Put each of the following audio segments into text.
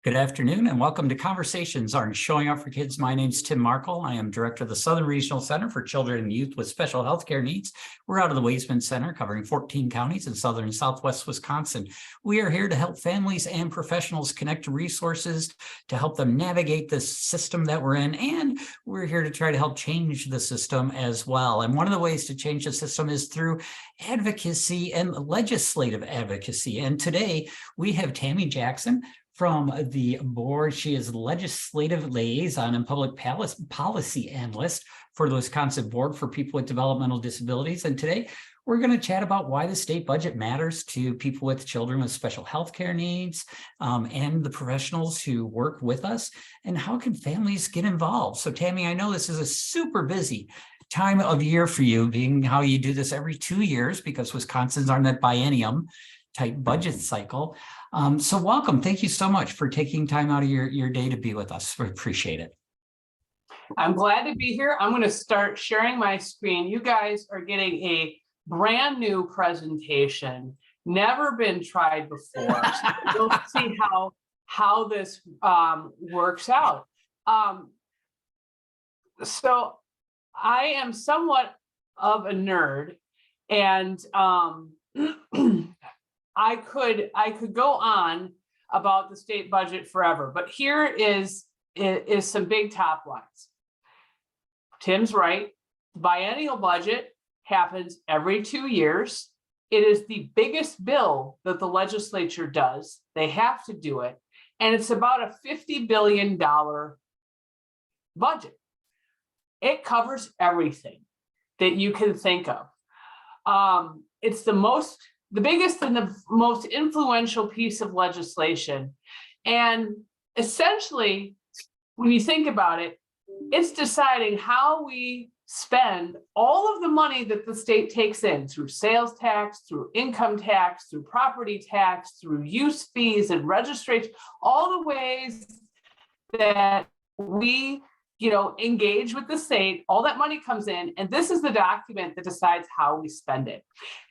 Good afternoon and welcome to Conversations on Showing Up for Kids. My name is Tim Markle. I am Director of the Southern Regional Center for Children and Youth with Special Healthcare Needs. We're out of the Waisman Center covering 14 counties in southern and southwest Wisconsin. We are here to help families and professionals connect to resources to help them navigate this system that we're in, and we're here to try to help change the system as well. And one of the ways to change the system is through advocacy and legislative advocacy. And today we have Tami Jackson from the board. She is legislative liaison and public policy analyst for the Wisconsin Board for People with Developmental Disabilities. And today we're going to chat about why the state budget matters to people with children with special health care needs and the professionals who work with us, and how can families get involved. So Tami, I know this is a super busy time of year for you, being how you do this every 2 years because Wisconsin's on that biennium type budget cycle. So welcome. Thank you so much for taking time out of your day to be with us. We appreciate it. I'm glad to be here. I'm going to start sharing my screen. You guys are getting a brand new presentation, never been tried before. So you'll see how this works out. So I am somewhat of a nerd, and I could go on about the state budget forever, but here is some big top lines. Tim's right. Biennial budget happens every 2 years. It is the biggest bill that the legislature does. They have to do it. And it's about a $50 billion budget. It covers everything that you can think of. It's the biggest and the most influential piece of legislation. And essentially, when you think about it, it's deciding how we spend all of the money that the state takes in through sales tax, through income tax, through property tax, through use fees and registration, all the ways that we engage with the state. All that money comes in, and this is the document that decides how we spend it.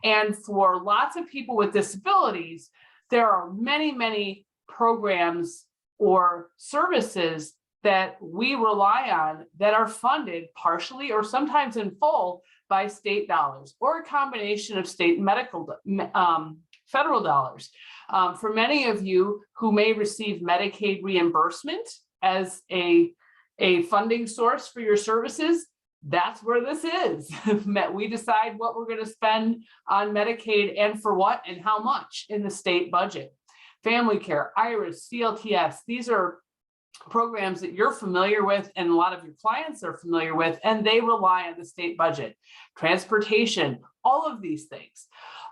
And for lots of people with disabilities, there are many, many programs or services that we rely on that are funded partially or sometimes in full by state dollars, or a combination of state and federal dollars. For many of you who may receive Medicaid reimbursement as a funding source for your services, that's where this is. We decide what we're going to spend on Medicaid and for what and how much in the state budget. Family care, IRIS, CLTS, these are programs that you're familiar with and a lot of your clients are familiar with, and they rely on the state budget. Transportation, all of these things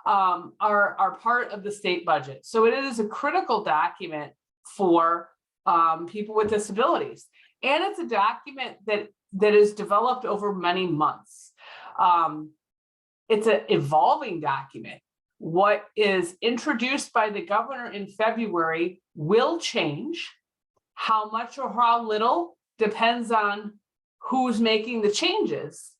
are part of the state budget. So it is a critical document for people with disabilities. And it's a document that is developed over many months. It's an evolving document. What is introduced by the governor in February will change. How much or how little depends on who's making the changes.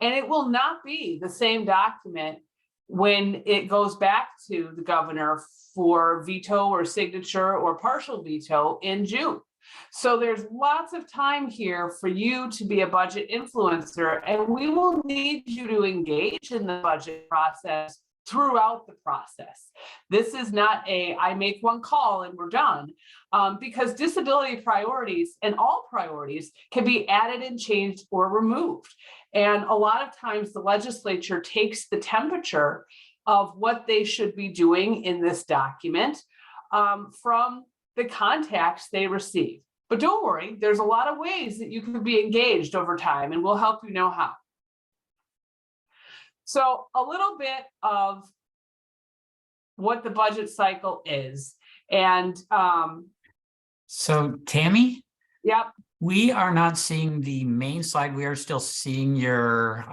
And it will not be the same document when it goes back to the governor for veto or signature or partial veto in June. So there's lots of time here for you to be a budget influencer, and we will need you to engage in the budget process throughout the process. This is not I make one call and we're done, because disability priorities and all priorities can be added and changed or removed. And a lot of times the legislature takes the temperature of what they should be doing in this document from the contacts they receive. But don't worry, there's a lot of ways that you can be engaged over time, and we'll help you know how. So a little bit of what the budget cycle is. And so Tami? Yep. We are not seeing the main slide. We are still seeing your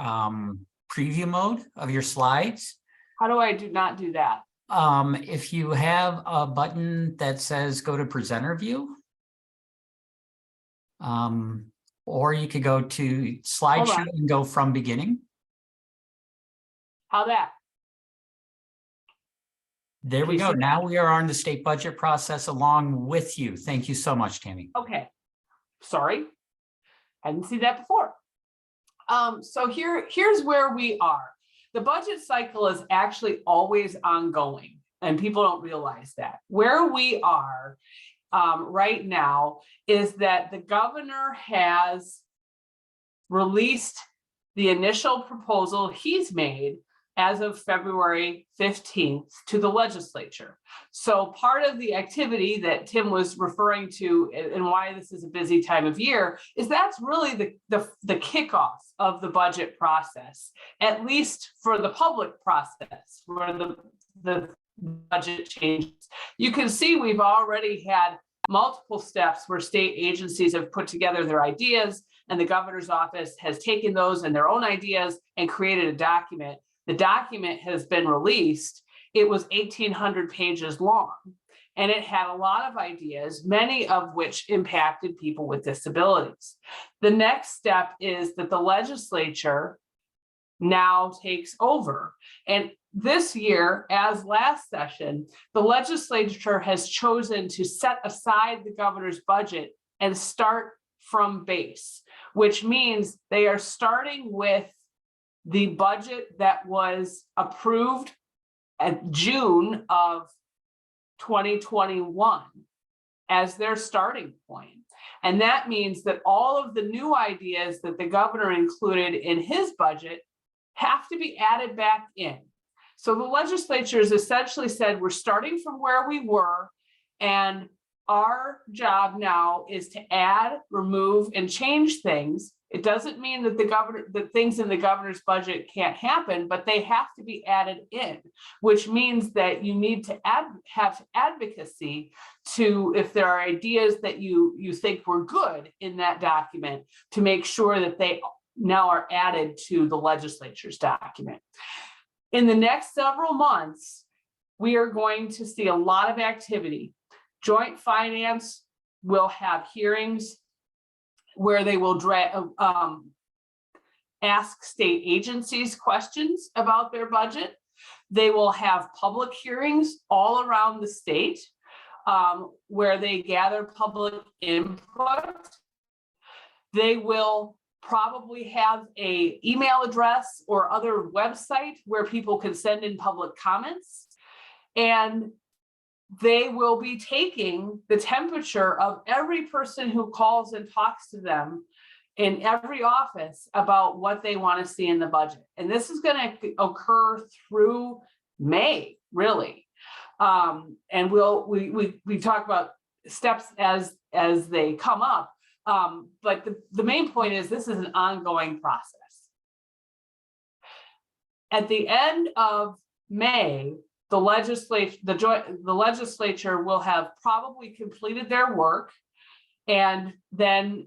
preview mode of your slides. How do I not do that? If you have a button that says go to presenter view, or you could go to slideshow and go from beginning. How that? There we You go. see Now we are on the state budget process along with you. Thank you so much, Tami. Okay, sorry, I didn't see that before. So here's where we are. The budget cycle is actually always ongoing, and people don't realize that. Where we are right now is that the governor has released the initial proposal he's made as of February 15th to the legislature. So part of the activity that Tim was referring to and why this is a busy time of year is that's really the kickoff of the budget process, at least for the public process, where the budget changes. You can see we've already had multiple steps where state agencies have put together their ideas, and the governor's office has taken those and their own ideas and created a document. The document has been released. It was 1,800 pages long, and it had a lot of ideas, many of which impacted people with disabilities. The next step is that the legislature now takes over. And this year, as last session, the legislature has chosen to set aside the governor's budget and start from base, which means they are starting with the budget that was approved at June of 2021 as their starting point. And that means that all of the new ideas that the governor included in his budget have to be added back in. So the legislature has essentially said, we're starting from where we were, and our job now is to add, remove, and change things. It doesn't mean that that things in the governor's budget can't happen, but they have to be added in, which means that you need to have advocacy to, if there are ideas that you think were good in that document, to make sure that they now are added to the legislature's document. In the next several months, we are going to see a lot of activity. Joint Finance will have hearings where they will ask state agencies questions about their budget. They will have public hearings all around the state where they gather public input. They will probably have an email address or other website where people can send in public comments. And they will be taking the temperature of every person who calls and talks to them in every office about what they want to see in the budget. And this is going to occur through May, really. And we talk about steps as they come up. But the main point is this is an ongoing process. At the end of May, the legislature will have probably completed their work, and then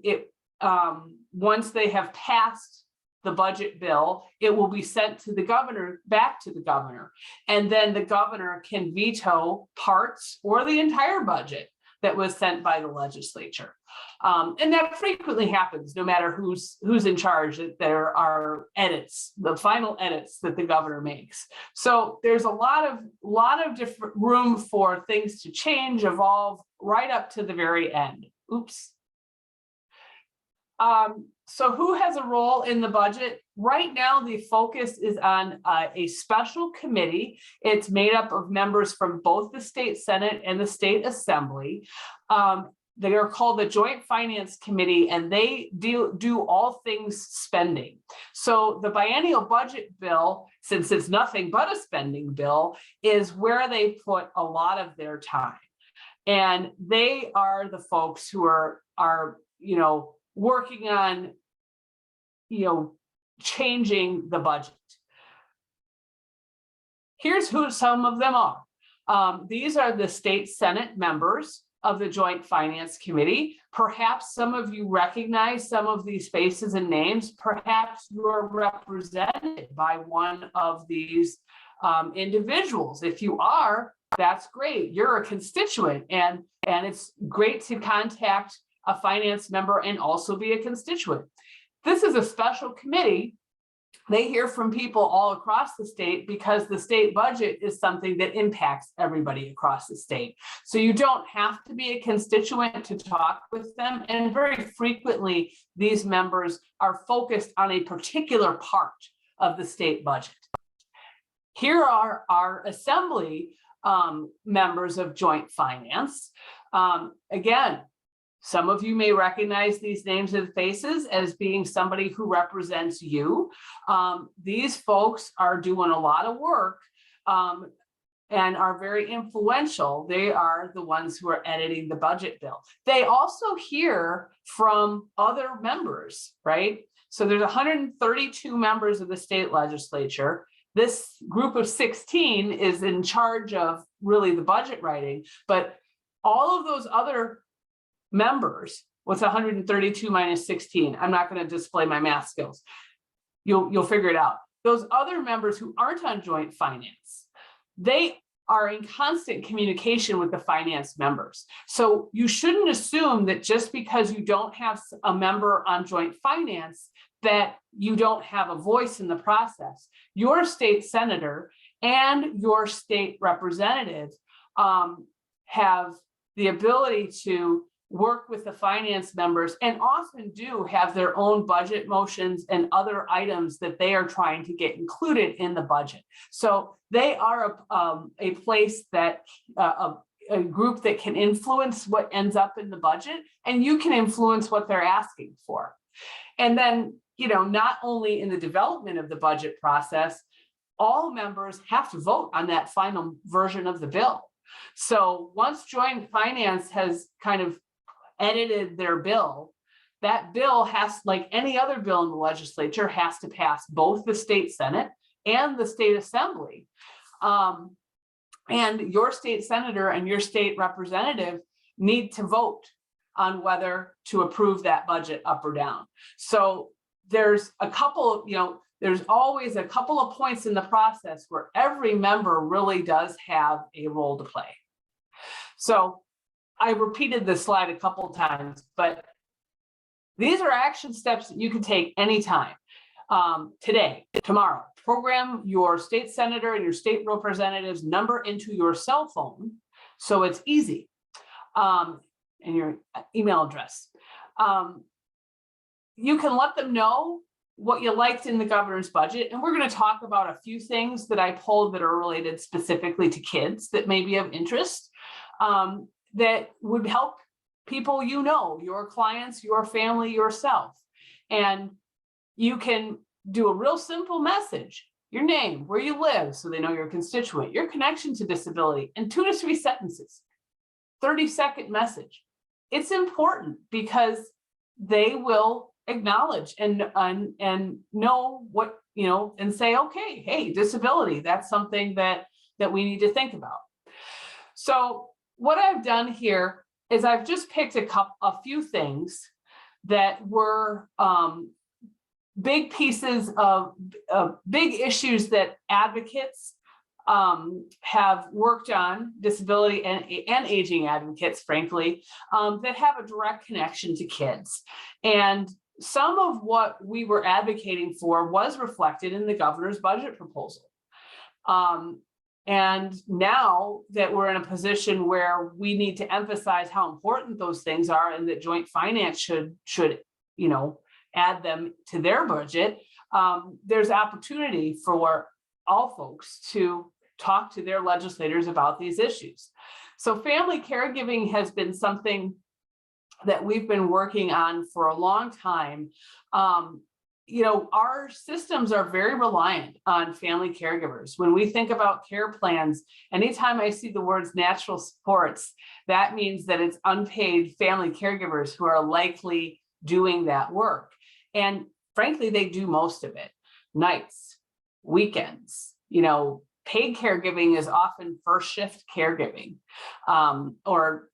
once they have passed the budget bill, it will be sent to the governor, back to the governor, and then the governor can veto parts or the entire budget that was sent by the legislature. And that frequently happens, no matter who's in charge, that there are edits, the final edits that the governor makes. So there's a lot of different room for things to change, evolve, right up to the very end. Oops. So who has a role in the budget? Right now, the focus is on a special committee. It's made up of members from both the state Senate and the state Assembly. They are called the Joint Finance Committee, and they do all things spending. So the biennial budget bill, since it's nothing but a spending bill, is where they put a lot of their time. And they are the folks who are working on, changing the budget. Here's who some of them are. These are the state Senate members of the Joint Finance Committee. Perhaps some of you recognize some of these faces and names. Perhaps you are represented by one of these individuals. If you are, that's great. You're a constituent, and it's great to contact a finance member and also be a constituent. This is a special committee They hear from people all across the state because the state budget is something that impacts everybody across the state. So you don't have to be a constituent to talk with them. And very frequently, these members are focused on a particular part of the state budget. Here are our assembly members of joint finance. Again, some of you may recognize these names and faces as being somebody who represents you. These folks are doing a lot of work and are very influential. They are the ones who are editing the budget bill. They also hear from other members, right? So there's 132 members of the state legislature. This group of 16 is in charge of really the budget writing, but all of those other members, what's 132 minus 16? I'm not going to display my math skills. You'll figure it out. Those other members who aren't on joint finance, they are in constant communication with the finance members. So you shouldn't assume that just because you don't have a member on joint finance that you don't have a voice in the process. Your state senator and your state representative have the ability to work with the finance members and often do have their own budget motions and other items that they are trying to get included in the budget. So they are a place that a group that can influence what ends up in the budget, and you can influence what they're asking for. And then, not only in the development of the budget process, all members have to vote on that final version of the bill. So once joint finance has kind of edited their bill, that bill has, like any other bill in the legislature, has to pass both the state Senate and the state assembly. And your state senator and your state representative need to vote on whether to approve that budget up or down. So there's a couple, there's always a couple of points in the process where every member really does have a role to play. So I repeated this slide a couple of times, but these are action steps that you can take anytime. Today, tomorrow, program your state senator and your state representative's number into your cell phone so it's easy, and your email address. You can let them know what you liked in the governor's budget. And we're going to talk about a few things that I pulled that are related specifically to kids that may be of interest, that would help people, your clients, your family, yourself. And you can do a real simple message, your name, where you live, so they know you're a constituent, your connection to disability, and 2 to 3 sentences, 30-second message. It's important because they will acknowledge and know what, and say, okay, hey, disability, that's something that we need to think about. So what I've done here is I've just picked a few things that were big pieces of big issues that advocates have worked on, disability and aging advocates, frankly, that have a direct connection to kids. And some of what we were advocating for was reflected in the governor's budget proposal. And now that we're in a position where we need to emphasize how important those things are and that joint finance should add them to their budget, there's opportunity for all folks to talk to their legislators about these issues. So family caregiving has been something that we've been working on for a long time. Our systems are very reliant on family caregivers. When we think about care plans, anytime I see the words natural supports, that means that it's unpaid family caregivers who are likely doing that work. And frankly, they do most of it. Nights, weekends, paid caregiving is often first shift caregiving, or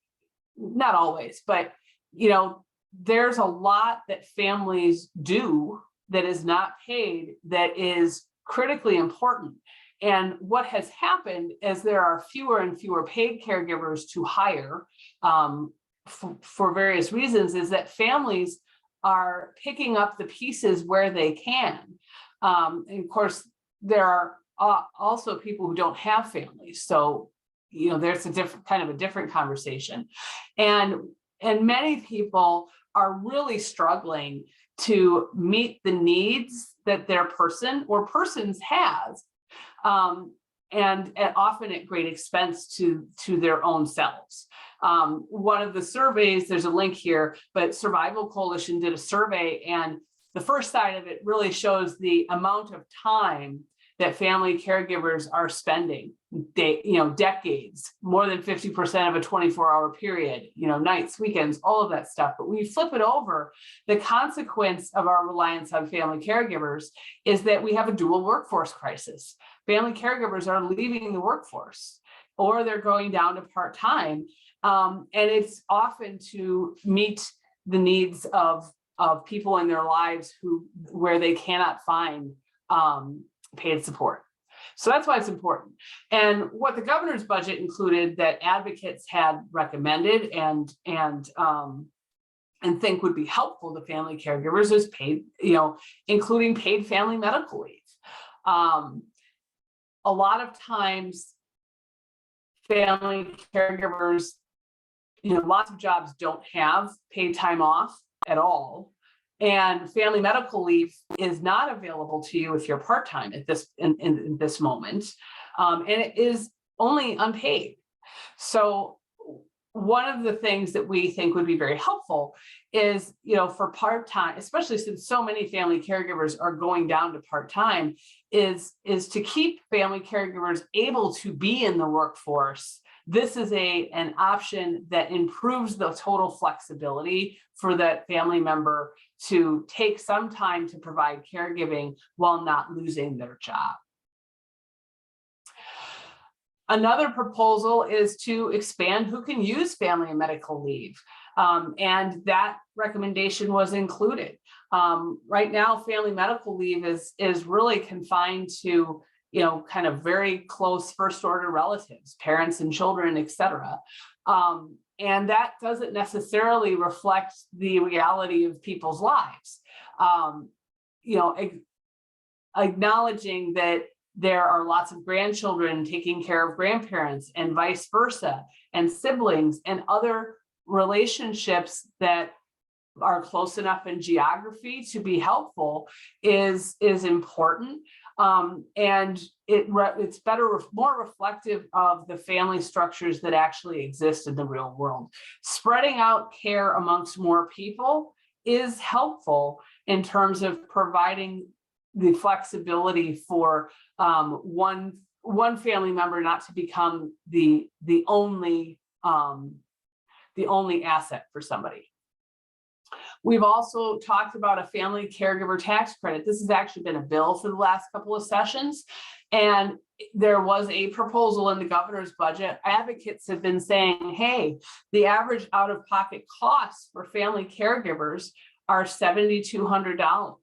not always, but there's a lot that families do that is not paid that is critically important. And what has happened is there are fewer and fewer paid caregivers to hire for various reasons, is that families are picking up the pieces where they can. And of course, there are also people who don't have families. So, there's a different conversation. And many people are really struggling to meet the needs that their person or persons has, and often at great expense to their own selves. One of the surveys, there's a link here, but Survival Coalition did a survey, and the first side of it really shows the amount of time that family caregivers are spending, decades, more than 50% of a 24-hour period, nights, weekends, all of that stuff. But when you flip it over, the consequence of our reliance on family caregivers is that we have a dual workforce crisis. Family caregivers are leaving the workforce, or they're going down to part-time. And it's often to meet the needs of people in their lives where they cannot find paid support. So that's why it's important. And what the governor's budget included that advocates had recommended and think would be helpful to family caregivers is paid, including paid family medical leave. A lot of times family caregivers, lots of jobs don't have paid time off at all. And family medical leave is not available to you if you're part-time at this in this moment, and it is only unpaid. So one of the things that we think would be very helpful is, for part-time, especially since so many family caregivers are going down to part-time, is to keep family caregivers able to be in the workforce. This is an option that improves the total flexibility for that family member to take some time to provide caregiving while not losing their job. Another proposal is to expand who can use family and medical leave. And that recommendation was included. Right now, family medical leave is really confined to kind of very close first order relatives, parents and children, et cetera. And that doesn't necessarily reflect the reality of people's lives. Acknowledging that there are lots of grandchildren taking care of grandparents and vice versa, and siblings and other relationships that are close enough in geography to be helpful is important. And it's more reflective of the family structures that actually exist in the real world. Spreading out care amongst more people is helpful in terms of providing the flexibility for one family member not to become the only asset for somebody. We've also talked about a family caregiver tax credit. This has actually been a bill for the last couple of sessions. And there was a proposal in the governor's budget. Advocates have been saying, hey, the average out-of-pocket costs for family caregivers are $7,200.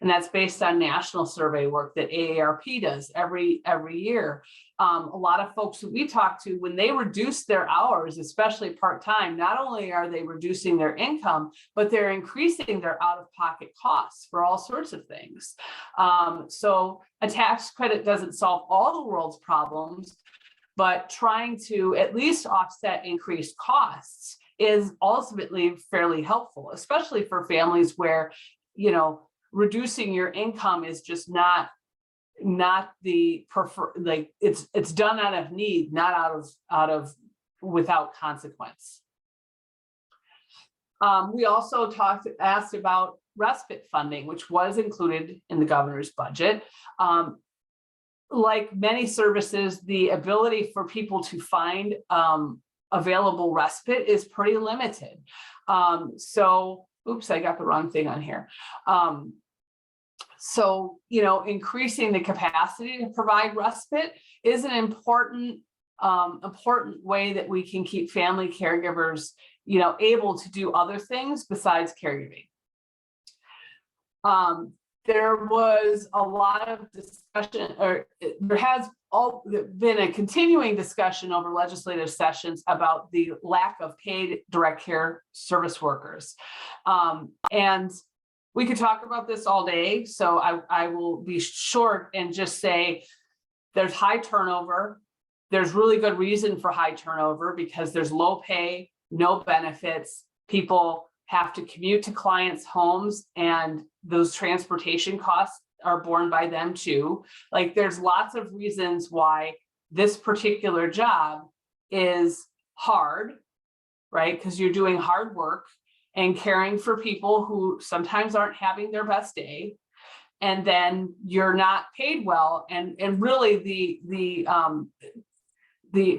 And that's based on national survey work that AARP does every year. A lot of folks that we talk to, when they reduce their hours, especially part-time, not only are they reducing their income, but they're increasing their out-of-pocket costs for all sorts of things. So a tax credit doesn't solve all the world's problems, but trying to at least offset increased costs is ultimately fairly helpful, especially for families where, reducing your income is just not the prefer, like it's done out of need, not out of without consequence. We also asked about respite funding, which was included in the governor's budget. Like many services, the ability for people to find available respite is pretty limited. Oops, I got the wrong thing on here. So, increasing the capacity to provide respite is an important way that we can keep family caregivers, able to do other things besides caregiving. There was a lot of discussion, or there has been a continuing discussion over legislative sessions about the lack of paid direct care service workers. And we could talk about this all day, so I will be short and just say there's high turnover. There's really good reason for high turnover because there's low pay, no benefits. People have to commute to clients' homes, and those transportation costs are borne by them too. Like, there's lots of reasons why this particular job is hard, right? Because you're doing hard work and caring for people who sometimes aren't having their best day, and then you're not paid well. And really the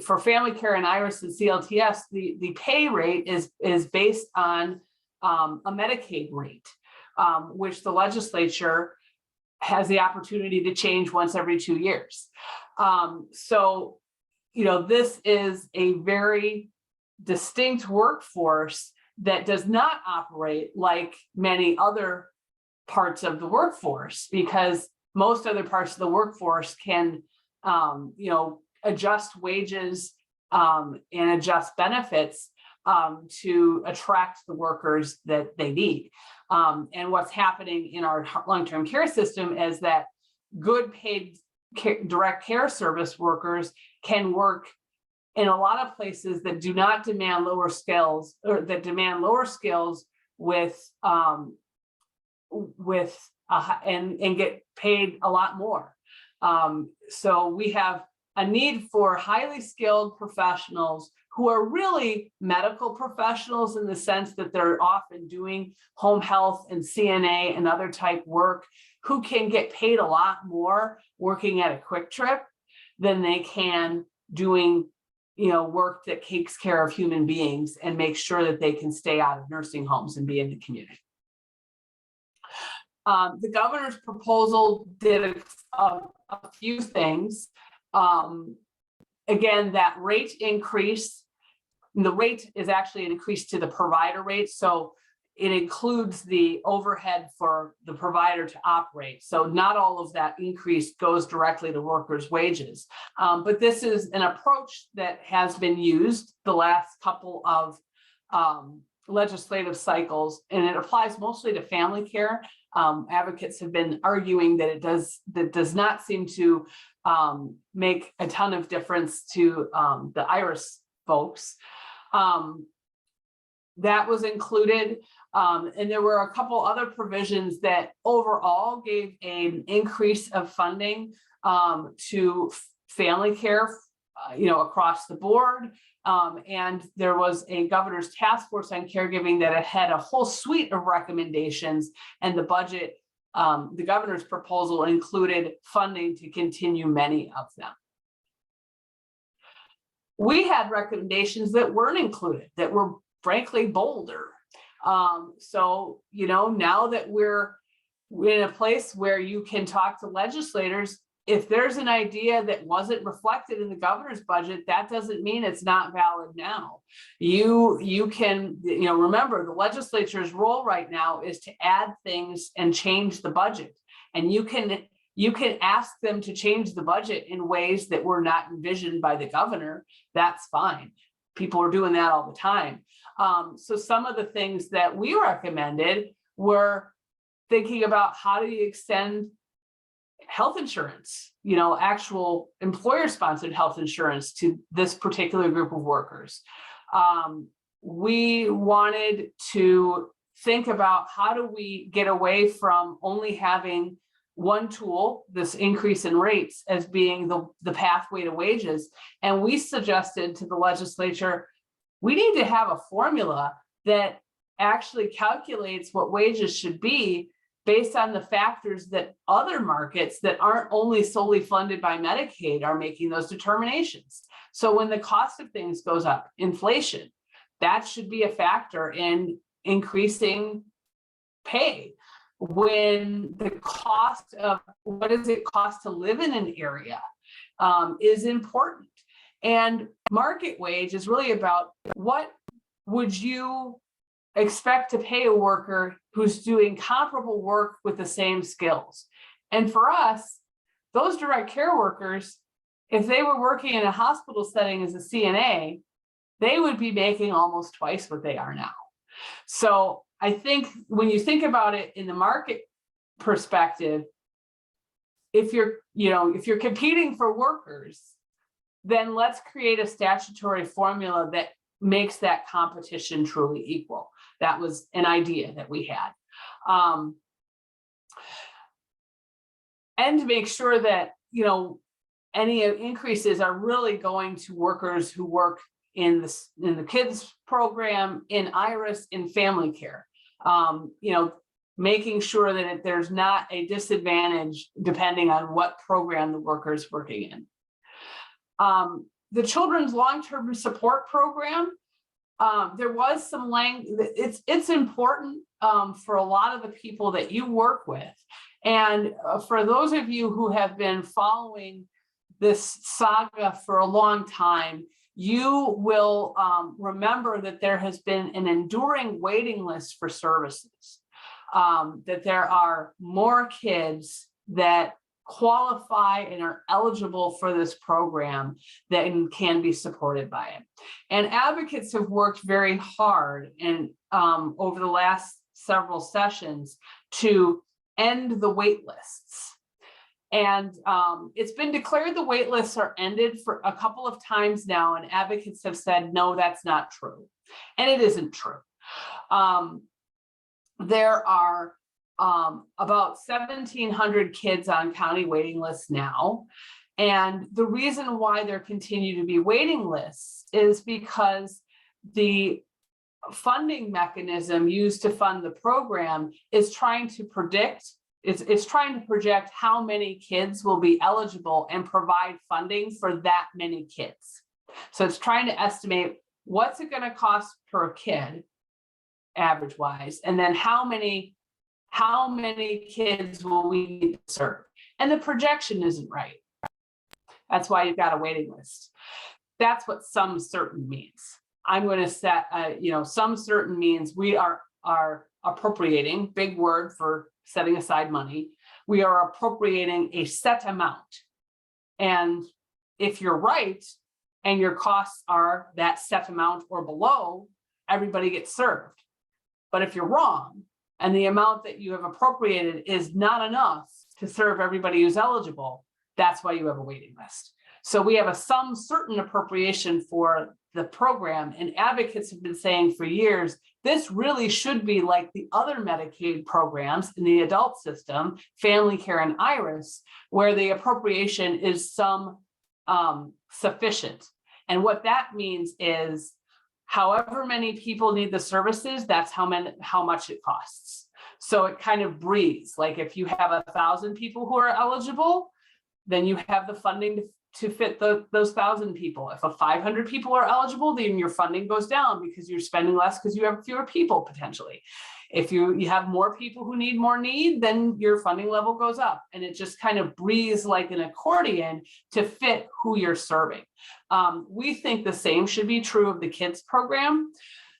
for family care and IRIS and CLTS, the pay rate is based on a Medicaid rate, which the legislature has the opportunity to change once every 2 years. So, this is a very distinct workforce that does not operate like many other parts of the workforce, because most other parts of the workforce can, adjust wages and adjust benefits to attract the workers that they need. And what's happening in our long-term care system is that good paid direct care service workers can work in a lot of places that do not demand lower skills, or that demand lower skills with and get paid a lot more. So we have a need for highly skilled professionals who are really medical professionals in the sense that they're often doing home health and CNA and other type work, who can get paid a lot more working at a Quick Trip than they can doing work that takes care of human beings and make sure that they can stay out of nursing homes and be in the community. The governor's proposal did a few things. Again, that rate increase, the rate is actually an increase to the provider rate. So it includes the overhead for the provider to operate. So not all of that increase goes directly to workers' wages. But this is an approach that has been used the last couple of legislative cycles, and it applies mostly to family care. Advocates have been arguing that that does not seem to make a ton of difference to the IRIS folks. That was included. And there were a couple other provisions that overall gave an increase of funding to family care, across the board. And there was a governor's task force on caregiving that had a whole suite of recommendations, and the budget, the governor's proposal included funding to continue many of them. We had recommendations that weren't included, that were frankly bolder. So, now that we're in a place where you can talk to legislators, if there's an idea that wasn't reflected in the governor's budget, that doesn't mean it's not valid now. You can, remember, the legislature's role right now is to add things and change the budget. And you can ask them to change the budget in ways that were not envisioned by the governor. That's fine. People are doing that all the time. So some of the things that we recommended were thinking about how do you extend health insurance, actual employer-sponsored health insurance to this particular group of workers. We wanted to think about how do we get away from only having one tool, this increase in rates, as being the pathway to wages. And we suggested to the legislature, we need to have a formula that actually calculates what wages should be based on the factors that other markets that aren't only solely funded by Medicaid are making those determinations. So when the cost of things goes up, inflation, that should be a factor in increasing pay. When the cost of what does it cost to live in an area is important. And market wage is really about what would you expect to pay a worker who's doing comparable work with the same skills. And for us, those direct care workers, if they were working in a hospital setting as a CNA, they would be making almost twice what they are now. So I think when you think about it in the market perspective, if you're competing for workers, then let's create a statutory formula that makes that competition truly equal. That was an idea that we had. And to make sure that, any increases are really going to workers who work in the kids program, in IRIS, in family care. Making sure that there's not a disadvantage depending on what program the worker is working in. The Children's Long-Term Support Program, there was some language. It's important for a lot of the people that you work with. And for those of you who have been following this saga for a long time, you will remember that there has been an enduring waiting list for services, that there are more kids that qualify and are eligible for this program that can be supported by it. And advocates have worked very hard and over the last several sessions to end the wait lists. And it's been declared the wait lists are ended for a couple of times now, and advocates have said, no, that's not true. And it isn't true. There are about 1,700 kids on county waiting lists now. And the reason why there continue to be waiting lists is because the funding mechanism used to fund the program is trying to predict, it's trying to project how many kids will be eligible and provide funding for that many kids. So it's trying to estimate what's it going to cost per kid, average wise, and then how many kids will we need to serve? And the projection isn't right. That's why you've got a waiting list. That's what some certain means. I'm going to set, some certain means we are appropriating, big word for setting aside money. We are appropriating a set amount. And if you're right, and your costs are that set amount or below, everybody gets served. But if you're wrong, and the amount that you have appropriated is not enough to serve everybody who's eligible, that's why you have a waiting list. So we have some certain appropriation for the program, and advocates have been saying for years, this really should be like the other Medicaid programs in the adult system, family care and IRIS, where the appropriation is sufficient. And what that means is however many people need the services, that's how much it costs. So it kind of breathes. Like if you have 1,000 people who are eligible, then you have the funding to fit those 1,000 people. If 500 people are eligible, then your funding goes down because you're spending less because you have fewer people potentially. If you have more people who need more need, then your funding level goes up, and it just kind of breathes like an accordion to fit who you're serving. We think the same should be true of the kids program.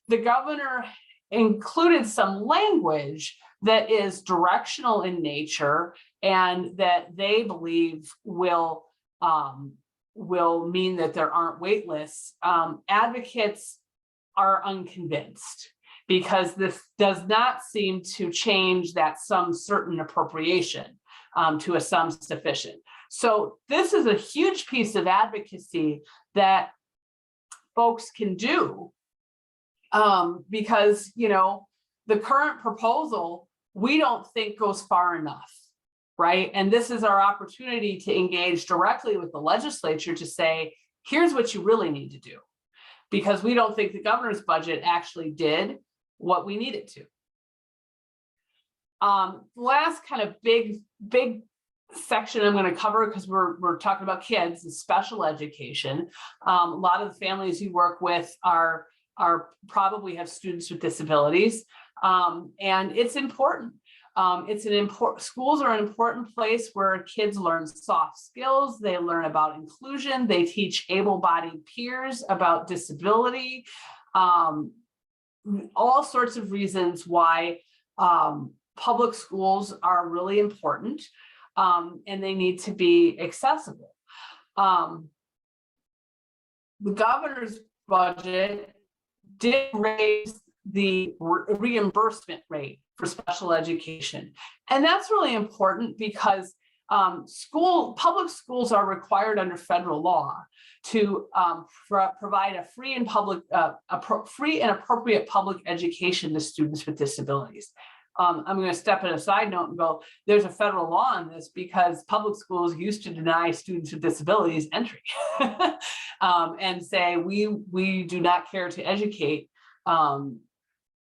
The governor included some language that is directional in nature and that they believe will mean that there aren't wait lists. Advocates are unconvinced because this does not seem to change that some certain appropriation to a some sufficient. So this is a huge piece of advocacy that folks can do because, the current proposal, we don't think goes far enough, right? And this is our opportunity to engage directly with the legislature to say, here's what you really need to do, because we don't think the governor's budget actually did what we needed to. Last kind of big section I'm going to cover, because we're talking about kids, is special education. A lot of the families you work with are probably have students with disabilities, and it's important. Schools are an important place where kids learn soft skills. They learn about inclusion. They teach able-bodied peers about disability. All sorts of reasons why public schools are really important, and they need to be accessible. The governor's budget did raise the reimbursement rate for special education. And that's really important because public schools are required under federal law to provide a free and appropriate public education to students with disabilities. I'm going to step in a side note and go, there's a federal law on this because public schools used to deny students with disabilities entry and say, we do not care to educate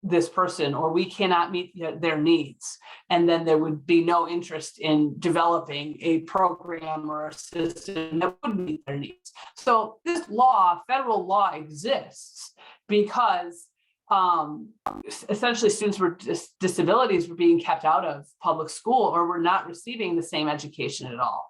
this person, or we cannot meet their needs. And then there would be no interest in developing a program or a system that would meet their needs. So this law, federal law, exists because essentially students with disabilities were being kept out of public school or were not receiving the same education at all.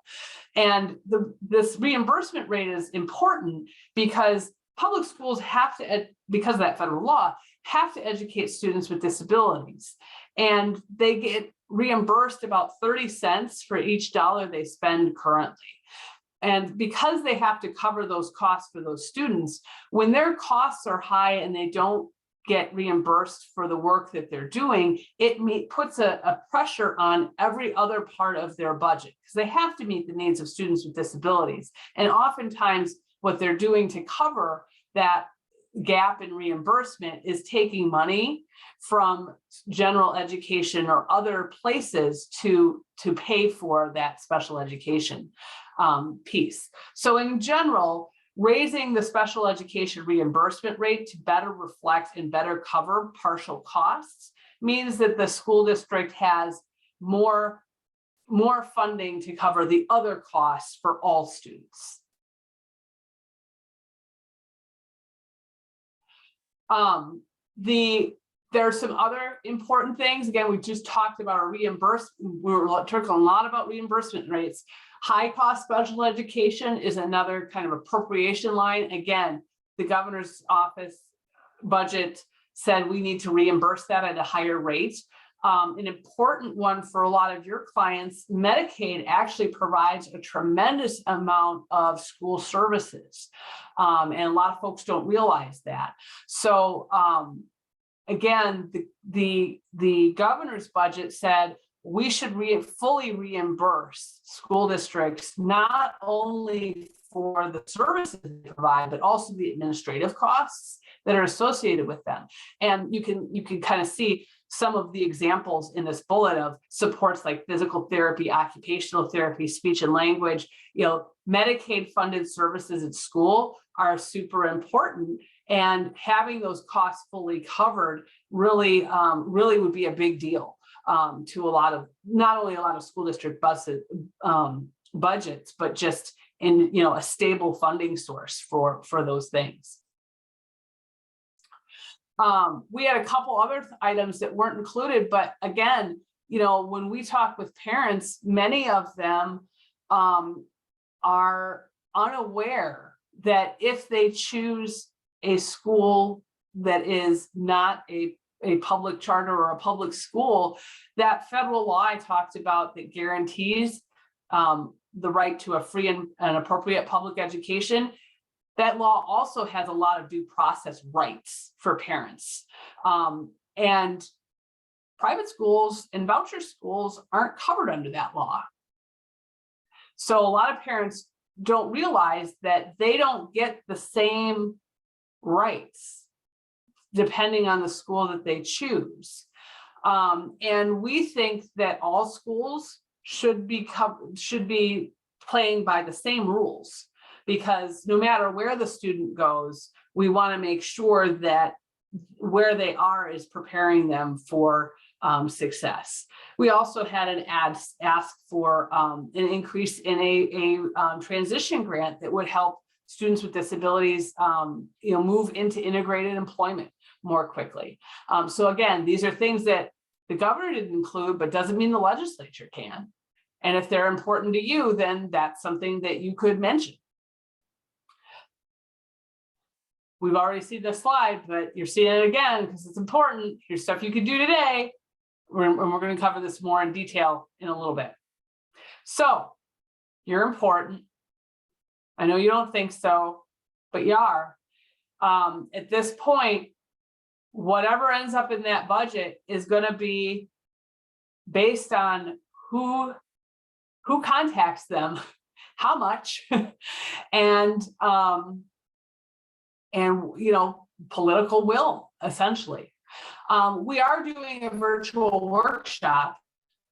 And this reimbursement rate is important because public schools have to, because of that federal law, have to educate students with disabilities. And they get reimbursed about 30 cents for each dollar they spend currently. And because they have to cover those costs for those students, when their costs are high and they don't get reimbursed for the work that they're doing, it puts a pressure on every other part of their budget because they have to meet the needs of students with disabilities. And oftentimes what they're doing to cover that gap in reimbursement is taking money from general education or other places to pay for that special education piece. So in general, raising the special education reimbursement rate to better reflect and better cover partial costs means that the school district has more funding to cover the other costs for all students. There are some other important things. Again, we just talked about our reimbursement. We were talking a lot about reimbursement rates. High cost special education is another kind of appropriation line. Again, the governor's office budget said we need to reimburse that at a higher rate. An important one for a lot of your clients, Medicaid actually provides a tremendous amount of school services. And a lot of folks don't realize that. So again, the governor's budget said we should fully reimburse school districts, not only for the services they provide, but also the administrative costs that are associated with them. And you can kind of see some of the examples in this bullet of supports like physical therapy, occupational therapy, speech and language. Medicaid funded services at school are super important, and having those costs fully covered really would be a big deal to not only a lot of school district budgets, but just in a stable funding source for those things. We had a couple other items that weren't included, but again, when we talk with parents, many of them are unaware that if they choose a school that is not a public charter or a public school, that federal law I talked about that guarantees the right to a free and appropriate public education, that law also has a lot of due process rights for parents. And private schools and voucher schools aren't covered under that law. So a lot of parents don't realize that they don't get the same rights depending on the school that they choose. And we think that all schools should be playing by the same rules, because no matter where the student goes, we want to make sure that where they are is preparing them for success. We also had an ask for an increase in a transition grant that would help students with disabilities move into integrated employment more quickly. So again, these are things that the governor didn't include, but doesn't mean the legislature can. And if they're important to you, then that's something that you could mention. We've already seen this slide, but you're seeing it again because it's important. Here's stuff you could do today. And we're going to cover this more in detail in a little bit. So you're important. I know you don't think so, but you are. At this point, whatever ends up in that budget is going to be based on who contacts them, how much, and political will, essentially. We are doing a virtual workshop.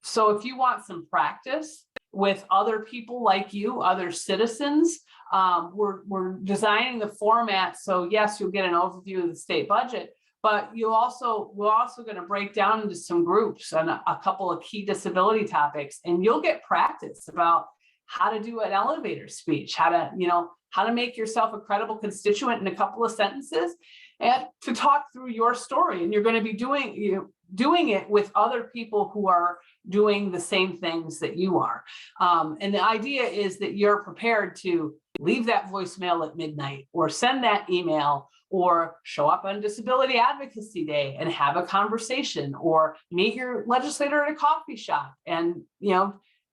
So if you want some practice with other people like you, other citizens, we're designing the format. So yes, you'll get an overview of the state budget, but we're also going to break down into some groups and a couple of key disability topics, and you'll get practice about how to do an elevator speech, how to make yourself a credible constituent in a couple of sentences, and to talk through your story. And you're going to be doing it with other people who are doing the same things that you are. And the idea is that you're prepared to leave that voicemail at midnight, or send that email, or show up on Disability Advocacy Day and have a conversation, or meet your legislator at a coffee shop and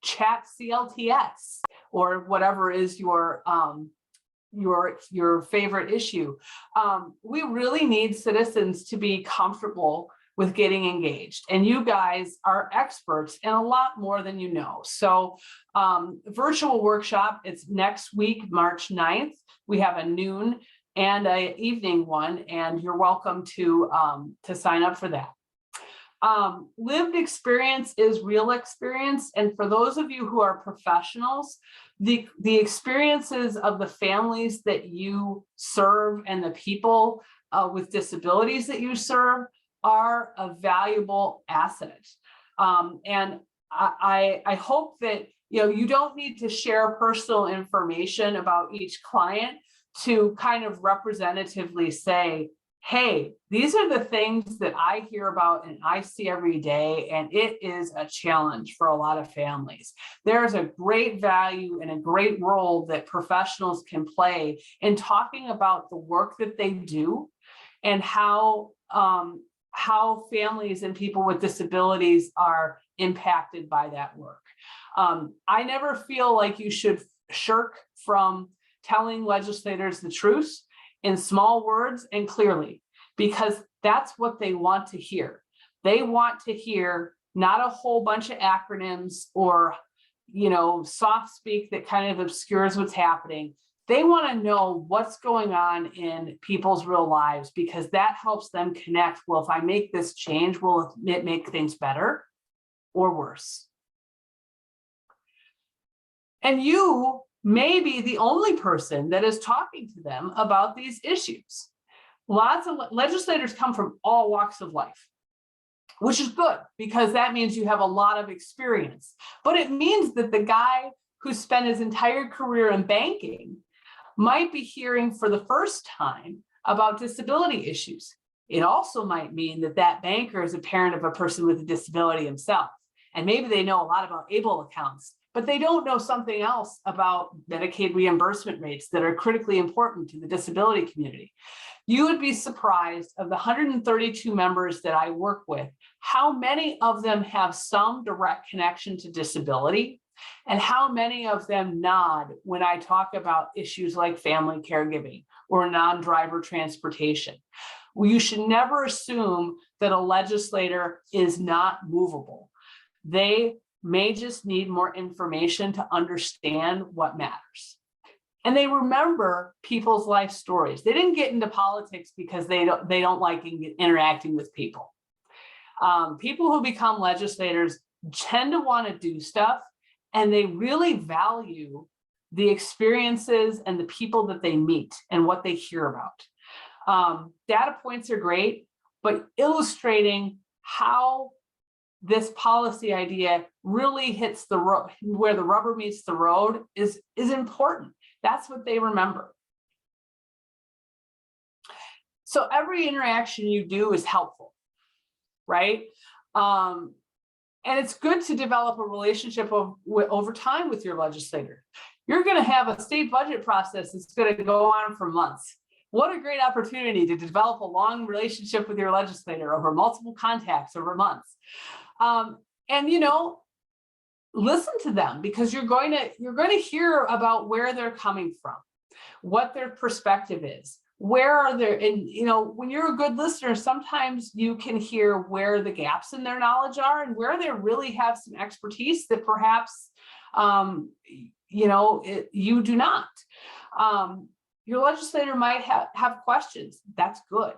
chat CLTS, or whatever is your favorite issue. We really need citizens to be comfortable with getting engaged, and you guys are experts in a lot more than you know. So virtual workshop, it's next week, March 9th. We have a noon and an evening one, and you're welcome to sign up for that. Lived experience is real experience. And for those of you who are professionals, the experiences of the families that you serve and the people with disabilities that you serve are a valuable asset. And I hope that you don't need to share personal information about each client to kind of representatively say, hey, these are the things that I hear about and I see every day, and it is a challenge for a lot of families. There's a great value and a great role that professionals can play in talking about the work that they do and how families and people with disabilities are impacted by that work. I never feel like you should shirk from telling legislators the truth in small words and clearly, because that's what they want to hear. They want to hear not a whole bunch of acronyms or, soft speak that kind of obscures what's happening. They want to know what's going on in people's real lives, because that helps them connect. Well, if I make this change, will it make things better or worse? And you may be the only person that is talking to them about these issues. Lots of legislators come from all walks of life, which is good, because that means you have a lot of experience. But it means that the guy who spent his entire career in banking might be hearing for the first time about disability issues. It also might mean that that banker is a parent of a person with a disability himself. And maybe they know a lot about ABLE accounts, but they don't know something else about Medicaid reimbursement rates that are critically important to the disability community. You would be surprised, of the 132 members that I work with, how many of them have some direct connection to disability, and how many of them nod when I talk about issues like family caregiving or non-driver transportation. Well, you should never assume that a legislator is not movable. They may just need more information to understand what matters. And they remember people's life stories. They didn't get into politics because they don't like interacting with people. People who become legislators tend to want to do stuff, and they really value the experiences and the people that they meet and what they hear about. Data points are great, but illustrating how this policy idea really hits the road, where the rubber meets the road, is important. That's what they remember. So every interaction you do is helpful, right? And it's good to develop a relationship over time with your legislator. You're going to have a state budget process that's going to go on for months. What a great opportunity to develop a long relationship with your legislator over multiple contacts over months. And listen to them, because you're going to hear about where they're coming from, what their perspective is, Where are there, and when you're a good listener, sometimes you can hear where the gaps in their knowledge are and where they really have some expertise that perhaps you do not. Your legislator might have questions. That's good.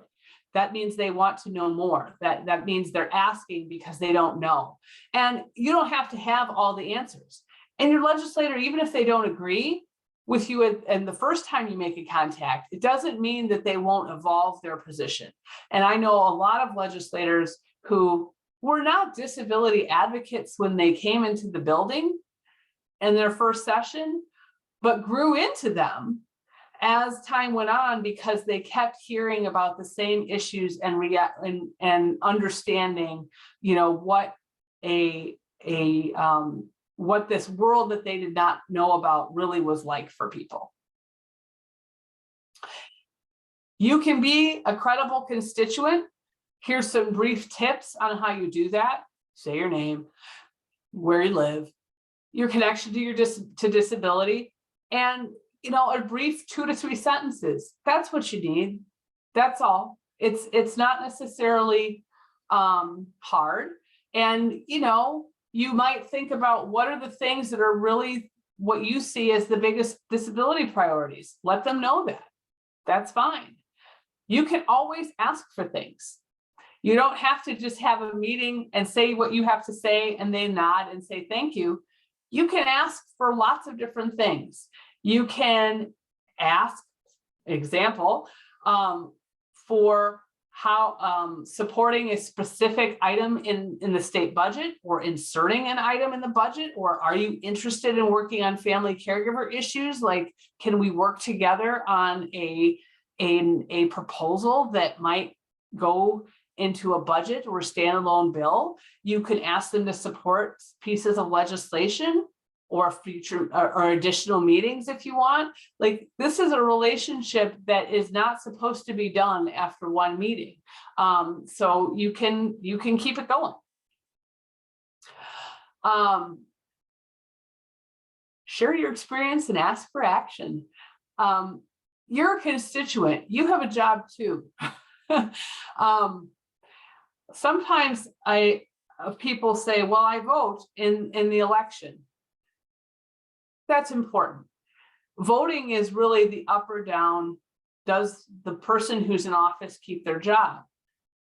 That means they want to know more. That means they're asking because they don't know. And you don't have to have all the answers. And your legislator, even if they don't agree with you and the first time you make a contact, it doesn't mean that they won't evolve their position. And I know a lot of legislators who were not disability advocates when they came into the building in their first session, but grew into them as time went on because they kept hearing about the same issues and understanding, what what this world that they did not know about really was like for people. You can be a credible constituent. Here's some brief tips on how you do that. Say your name, where you live, your connection to your disability, and a brief 2 to 3 sentences. That's what you need. That's all. It's not necessarily hard. And you might think about what are the things that are really what you see as the biggest disability priorities. Let them know that. That's fine. You can always ask for things. You don't have to just have a meeting and say what you have to say and they nod and say thank you. You can ask for lots of different things. You can ask, example, for how supporting a specific item in the state budget, or inserting an item in the budget, or are you interested in working on family caregiver issues? Like, can we work together on a proposal that might go into a budget or a standalone bill? You can ask them to support pieces of legislation or future or additional meetings if you want. Like, this is a relationship that is not supposed to be done after one meeting. So you can keep it going. Share your experience and ask for action. You're a constituent, you have a job too. Sometimes people say, well, I vote in the election. That's important. Voting is really the up or down. Does the person who's in office keep their job?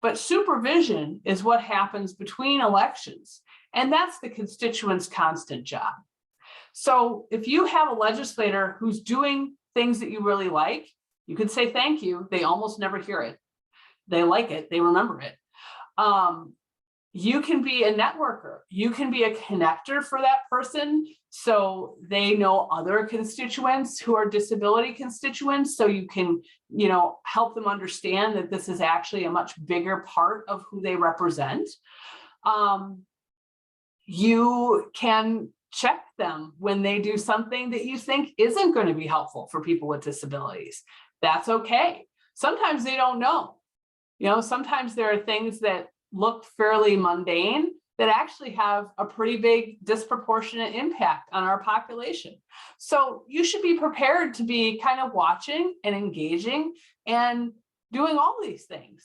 But supervision is what happens between elections. And that's the constituent's constant job. So if you have a legislator who's doing things that you really like, you could say thank you. They almost never hear it. They like it, they remember it. You can be a networker. You can be a connector for that person so they know other constituents who are disability constituents. So you can, help them understand that this is actually a much bigger part of who they represent. You can check them when they do something that you think isn't going to be helpful for people with disabilities. That's okay. Sometimes they don't know. Sometimes there are things that look fairly mundane that actually have a pretty big disproportionate impact on our population. So you should be prepared to be kind of watching and engaging and doing all these things.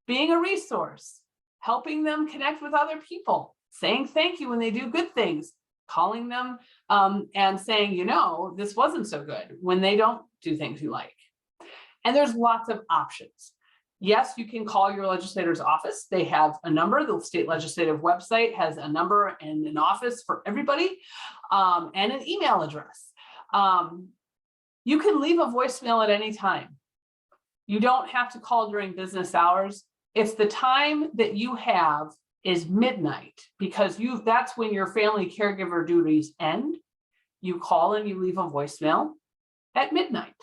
Being a resource, helping them connect with other people, saying thank you when they do good things, calling them and saying, this wasn't so good when they don't do things you like. And there's lots of options. Yes, you can call your legislator's office. They have a number. The state legislative website has a number and an office for everybody, and an email address. You can leave a voicemail at any time. You don't have to call during business hours. If the time that you have is midnight, because that's when your family caregiver duties end, you call and you leave a voicemail at midnight,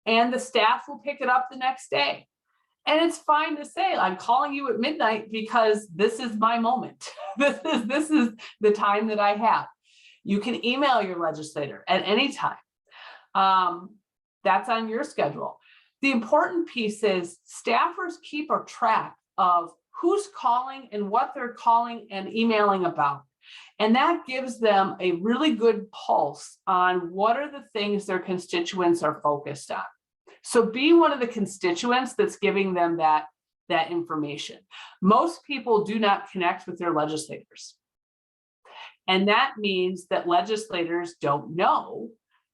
and the staff will pick it up the next day. And it's fine to say, I'm calling you at midnight because this is my moment. This is the time that I have. You can email your legislator at any time. That's on your schedule. The important piece is staffers keep a track of who's calling and what they're calling and emailing about. And that gives them a really good pulse on what are the things their constituents are focused on. So be one of the constituents that's giving them that information. Most people do not connect with their legislators. And that means that legislators don't know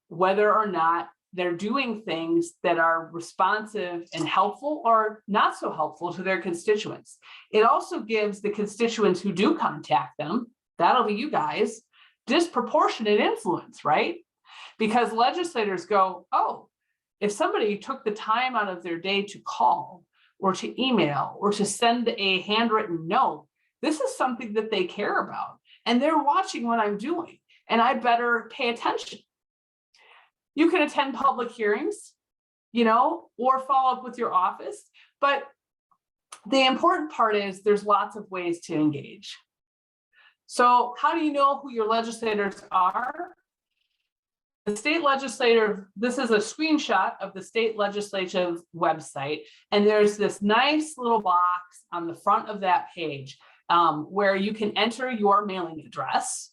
whether or not they're doing things that are responsive and helpful or not so helpful to their constituents. It also gives the constituents who do contact them, that'll be you guys, disproportionate influence, right? Because legislators go, oh, if somebody took the time out of their day to call or to email or to send a handwritten note, this is something that they care about. And they're watching what I'm doing, and I better pay attention. You can attend public hearings, or follow up with your office. But the important part is there's lots of ways to engage. So how do you know who your legislators are? The state legislative, this is a screenshot of the state legislative website. And there's this nice little box on the front of that page where you can enter your mailing address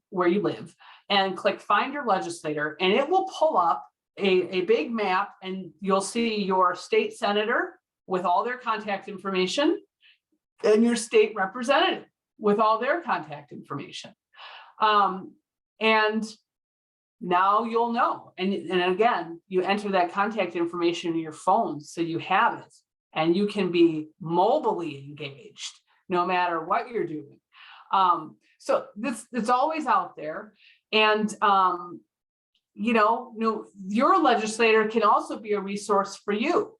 where you live and click find your legislator, and it will pull up a big map, and you'll see your state senator with all their contact information and your state representative with all their contact information. And now you'll know. And again, you enter that contact information in your phone so you have it, and you can be mobily engaged no matter what you're doing. So it's always out there. And, your legislator can also be a resource for you.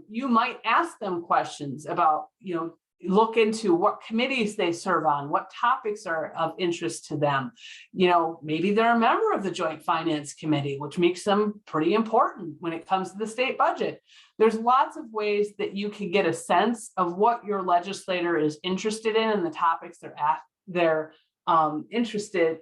You might ask them questions about, look into what committees they serve on, what topics are of interest to them. Maybe they're a member of the Joint Finance Committee, which makes them pretty important when it comes to the state budget. There's lots of ways that you can get a sense of what your legislator is interested in and the topics they're interested,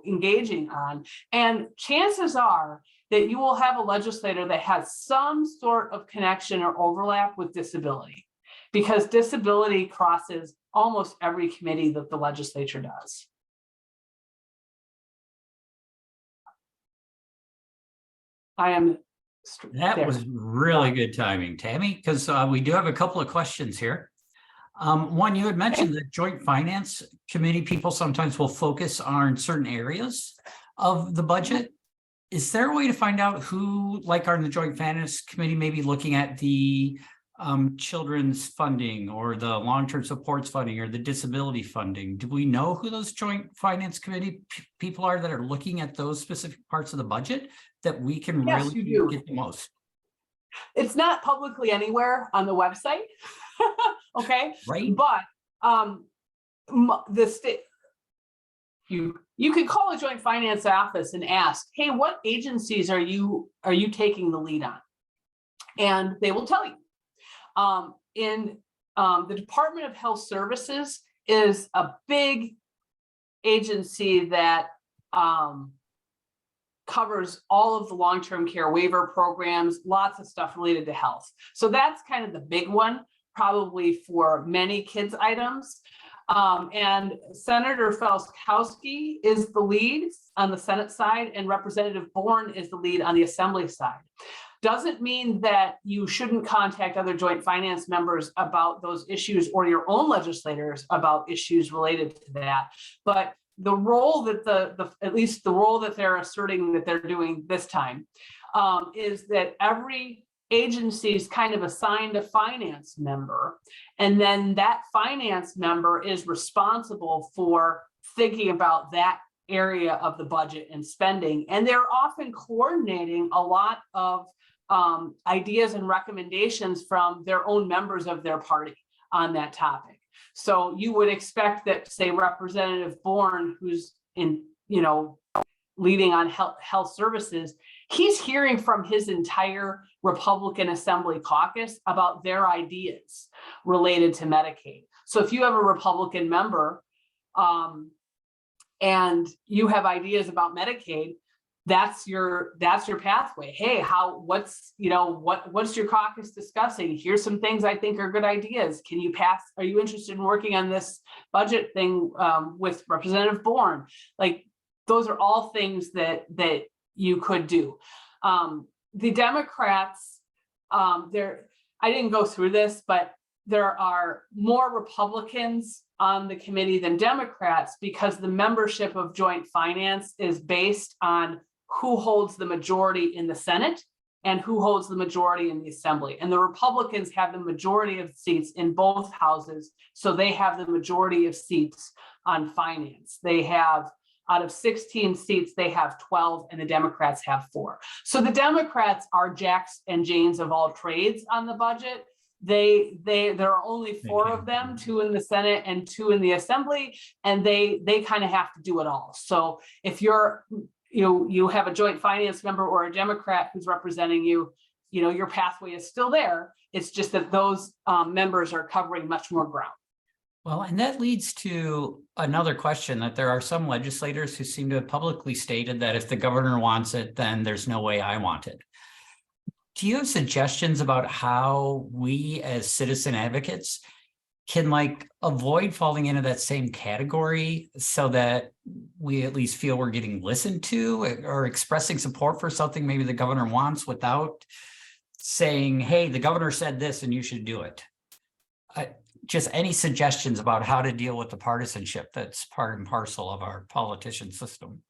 engaging on. And chances are that you will have a legislator that has some sort of connection or overlap with disability, because disability crosses almost every committee that the legislature does. That was really good timing, Tammy, because we do have a couple of questions here. One, you had mentioned that Joint Finance Committee people sometimes will focus on certain areas of the budget. Is there a way to find out who, like on the Joint Finance Committee, may be looking at the children's funding or the long-term supports funding or the disability funding? Do we know who those Joint Finance Committee people are that are looking at those specific parts of the budget that we can really get the most? It's not publicly anywhere on the website. Okay. Right. But the state, you can call a Joint Finance office and ask, hey, what agencies are you taking the lead on? And they will tell you. The Department of Health Services is a big agency that covers all of the long-term care waiver programs, lots of stuff related to health. So that's kind of the big one, probably for many kids items. And Senator Felskowski is the lead on the Senate side, and Representative Bourne is the lead on the Assembly side. Doesn't mean that you shouldn't contact other Joint Finance members about those issues or your own legislators about issues related to that. But the role that at least the role that they're asserting that they're doing this time is that every agency is kind of assigned a finance member, and then that finance member is responsible for thinking about that area of the budget and spending. And they're often coordinating a lot of ideas and recommendations from their own members of their party on that topic. So you would expect that, say, Representative Bourne, who's leading on health services, he's hearing from his entire Republican Assembly caucus about their ideas related to Medicaid. So if you have a Republican member and you have ideas about Medicaid, that's your pathway. Hey, what's your caucus discussing? Here's some things I think are good ideas. Can you pass? Are you interested in working on this budget thing with Representative Bourne? Like, those are all things that you could do. the Democrats, I didn't go through this, but there are more Republicans on the committee than Democrats because the membership of Joint Finance is based on who holds the majority in the Senate and who holds the majority in the Assembly. And the Republicans have the majority of seats in both houses, so they have the majority of seats on finance. They have, out of 16 seats, they have 12, and the Democrats have 4. So the Democrats are Jacks and Janes of all trades on the budget. There are only 4 of them, 2 in the Senate and 2 in the Assembly, and they kind of have to do it all. So if you have a Joint Finance member or a Democrat who's representing you, your pathway is still there. It's just that those members are covering much more ground. Well, and that leads to another question, that there are some legislators who seem to have publicly stated that if the governor wants it, then there's no way I want it. Do you have suggestions about how we as citizen advocates can avoid falling into that same category so that we at least feel we're getting listened to or expressing support for something maybe the governor wants without saying, hey, the governor said this and you should do it? Just any suggestions about how to deal with the partisanship that's part and parcel of our politician system?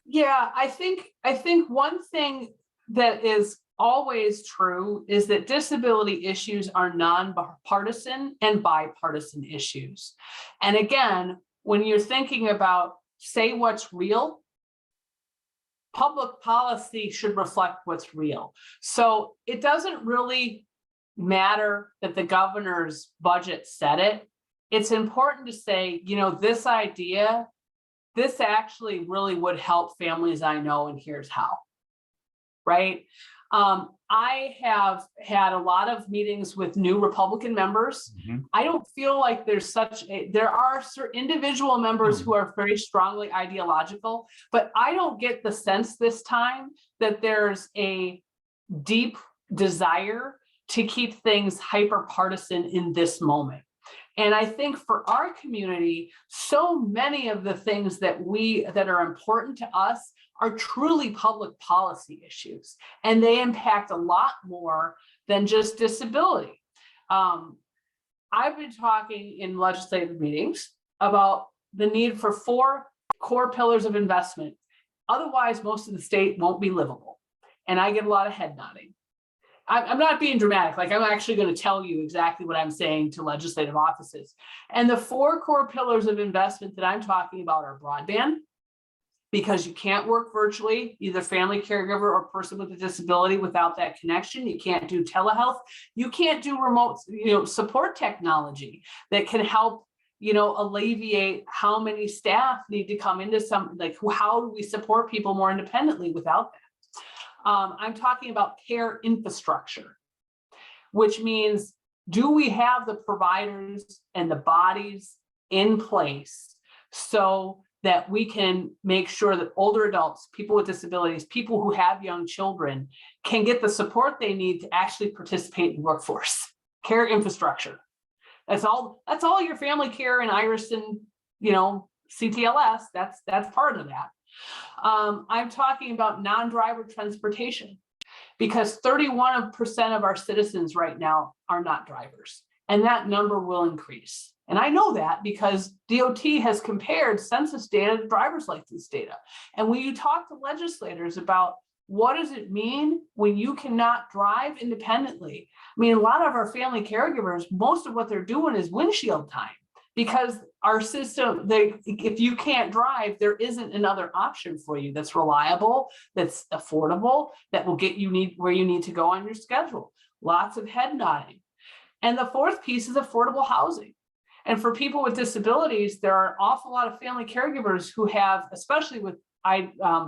Yeah, I think one thing that is always true is that disability issues are nonpartisan and bipartisan issues. And again, when you're thinking about say what's real, public policy should reflect what's real. So it doesn't really matter that the governor's budget said it. It's important to say, this idea, this actually really would help families I know, and here's how, right? I have had a lot of meetings with new Republican members. Mm-hmm. I don't feel like there are certain individual members who are very strongly ideological, but I don't get the sense this time that there's a deep desire to keep things hyper partisan in this moment. And I think for our community, so many of the things that are important to us are truly public policy issues, and they impact a lot more than just disability. I've been talking in legislative meetings about the need for 4 core pillars of investment. Otherwise, most of the state won't be livable. And I get a lot of head nodding. I'm not being dramatic, I'm actually going to tell you exactly what I'm saying to legislative offices. And the 4 core pillars of investment that I'm talking about are broadband, because you can't work virtually, either family caregiver or person with a disability, without that connection. You can't do telehealth. You can't do remote, support technology that can help, alleviate how many staff need to come into how do we support people more independently without that? I'm talking about care infrastructure, which means, do we have the providers and the bodies in place so that we can make sure that older adults, people with disabilities, people who have young children can get the support they need to actually participate in the workforce? Care infrastructure. That's all your family care and Iris and, CTLS, that's part of that. I'm talking about non-driver transportation, because 31% of our citizens right now are not drivers, and that number will increase. And I know that because DOT has compared census data to driver's license data. And when you talk to legislators about what does it mean when you cannot drive independently? I mean, a lot of our family caregivers, most of what they're doing is windshield time, because our system, if you can't drive, there isn't another option for you that's reliable, that's affordable, that will get you where you need to go on your schedule. Lots of head nodding. And the 4th piece is affordable housing. And for people with disabilities, there are an awful lot of family caregivers who have, especially with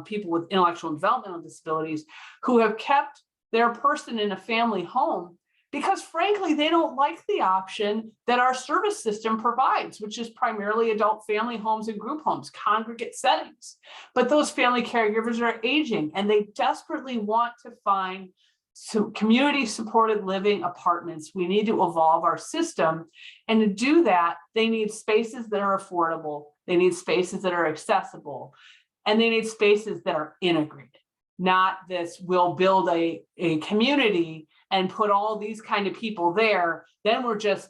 people with intellectual and developmental disabilities, who have kept their person in a family home because, frankly, they don't like the option that our service system provides, which is primarily adult family homes and group homes, congregate settings. But those family caregivers are aging, and they desperately want to find some community supported living apartments. We need to evolve our system. And to do that, they need spaces that are affordable. They need spaces that are accessible, and they need spaces that are integrated. not this, we'll build a community and put all these kind of people there, then we're just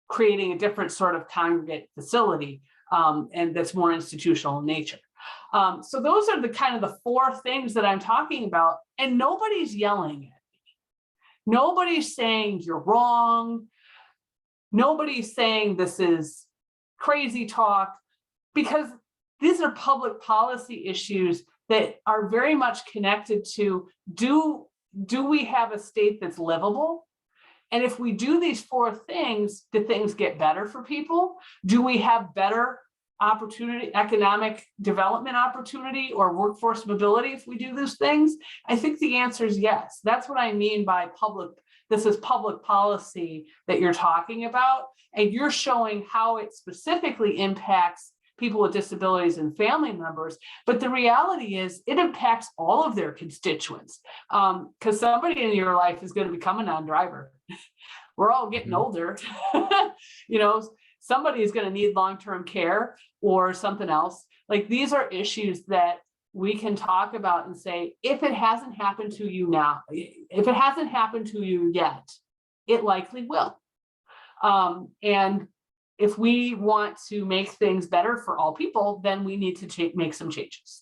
creating a different sort of congregate facility, and that's more institutional in nature. So those are the kind of the 4 things that I'm talking about, and nobody's yelling at me. Nobody's saying you're wrong. Nobody's saying this is crazy talk, because these are public policy issues that are very much connected to, do we have a state that's livable? And if we do these 4 things, do things get better for people? Do we have better opportunity, economic development opportunity, or workforce mobility if we do those things? I think the answer is yes. That's what I mean by this is public policy that you're talking about, and you're showing how it specifically impacts people with disabilities and family members. But the reality is it impacts all of their constituents, because somebody in your life is going to become a non-driver. We're all getting older. Somebody is going to need long-term care or something else. Like, these are issues that we can talk about and say, if it hasn't happened to you now, if it hasn't happened to you yet, it likely will. And if we want to make things better for all people, then we need to make some changes.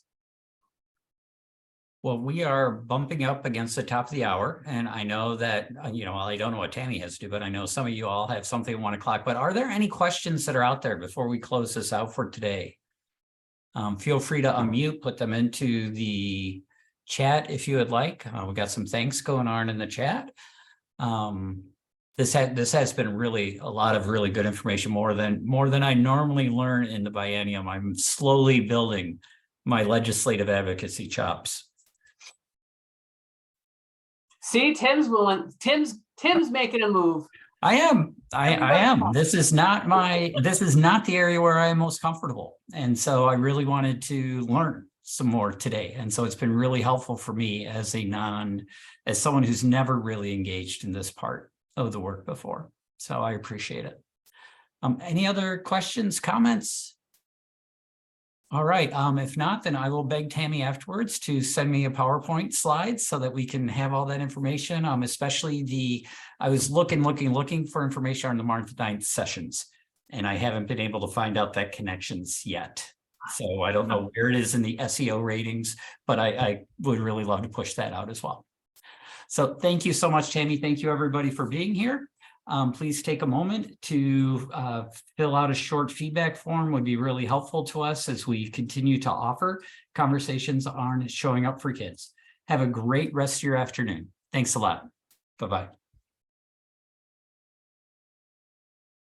Well, we are bumping up against the top of the hour, and I know that, well, I don't know what Tami has to do, but I know some of you all have something at 1 o'clock. But are there any questions that are out there before we close this out for today? Feel free to unmute, put them into the chat if you would like. We got some thanks going on in the chat. This has been really a lot of really good information, more than I normally learn in the biennium. I'm slowly building my legislative advocacy chops. See, Tim's making a move. I am. This is not the area where I am most comfortable. And so I really wanted to learn some more today. And so it's been really helpful for me as someone who's never really engaged in this part of the work before. So I appreciate it. Any other questions, comments? All right. If not, then I will beg Tami afterwards to send me a PowerPoint slide so that we can have all that information. Especially I was looking for information on the March 9th sessions, and I haven't been able to find out that connections yet. So I don't know where it is in the SEO ratings, but I would really love to push that out as well. So thank you so much, Tami. Thank you, everybody, for being here. Please take a moment to fill out a short feedback form. Would be really helpful to us as we continue to offer conversations on showing up for kids. Have a great rest of your afternoon. Thanks a lot. Bye-bye.